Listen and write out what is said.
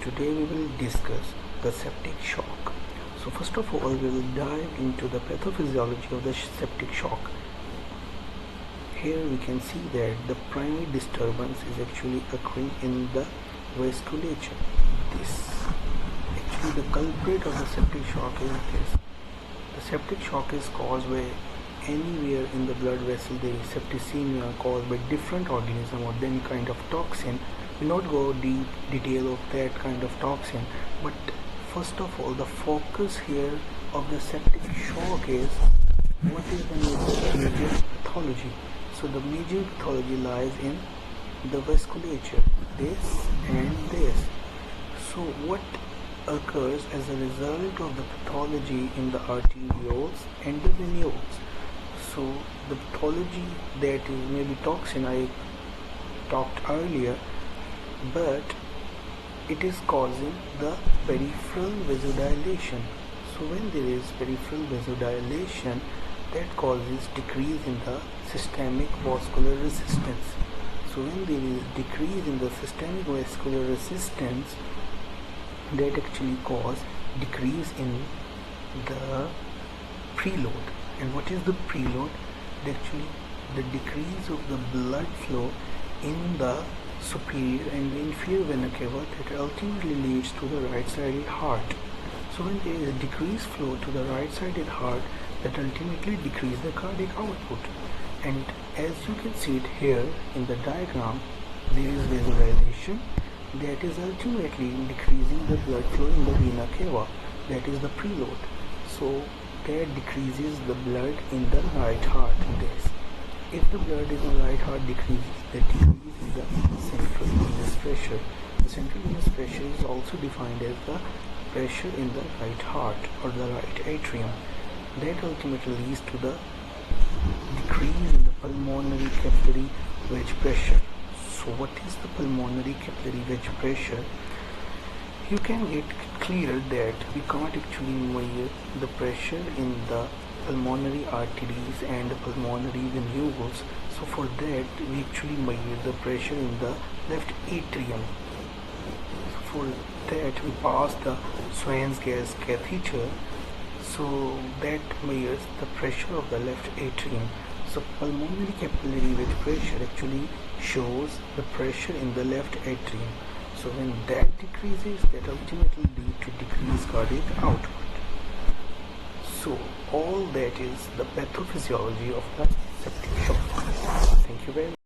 today we will discuss the septic shock. So first of all, we will dive into the pathophysiology of the septic shock. Here we can see that the primary disturbance is actually occurring in the vasculature. The culprit of the septic shock is this. The septic shock is caused by anywhere in the blood vessel there is septicemia caused by different organism or any kind of toxin. We will not go deep detail of that kind of toxin, but first of all, the focus here of the septic shock is what is the major pathology. So the major pathology lies in the vasculature, this and this. So what occurs as a result of the pathology in the arterioles and the venules? So the pathology that is maybe toxin, I talked earlier, but it is causing the peripheral vasodilation. So when there is peripheral vasodilation, that causes decrease in the systemic vascular resistance. So when there is decrease in the systemic vascular resistance, that actually cause decrease in the preload. And what is the preload? Actually the decrease of the blood flow in the superior and the inferior vena cava that ultimately leads to the right-sided heart. So when there is a decreased flow to the right-sided heart, that ultimately decreases the cardiac output. And as you can see it here in the diagram, there is vasodilation that is ultimately decreasing the blood flow in the vena cava, that is the preload. So that decreases the blood in the right heart. If the blood in the right heart decreases, that decreases the central venous pressure. The central venous pressure is also defined as the pressure in the right heart or the right atrium. That ultimately leads to the decrease in the pulmonary capillary wedge pressure. So what is the pulmonary capillary wedge pressure? You can get clear that we can't actually measure the pressure in the pulmonary arteries and the pulmonary venules. So for that we actually measure the pressure in the left atrium. For that we pass the Swan's gas catheter, so that measures the pressure of the left atrium. So pulmonary capillary wedge pressure actually shows the pressure in the left atrium. So when that decreases, that ultimately leads to decreased cardiac output. So all that is the pathophysiology of the septic shock. Thank you very much.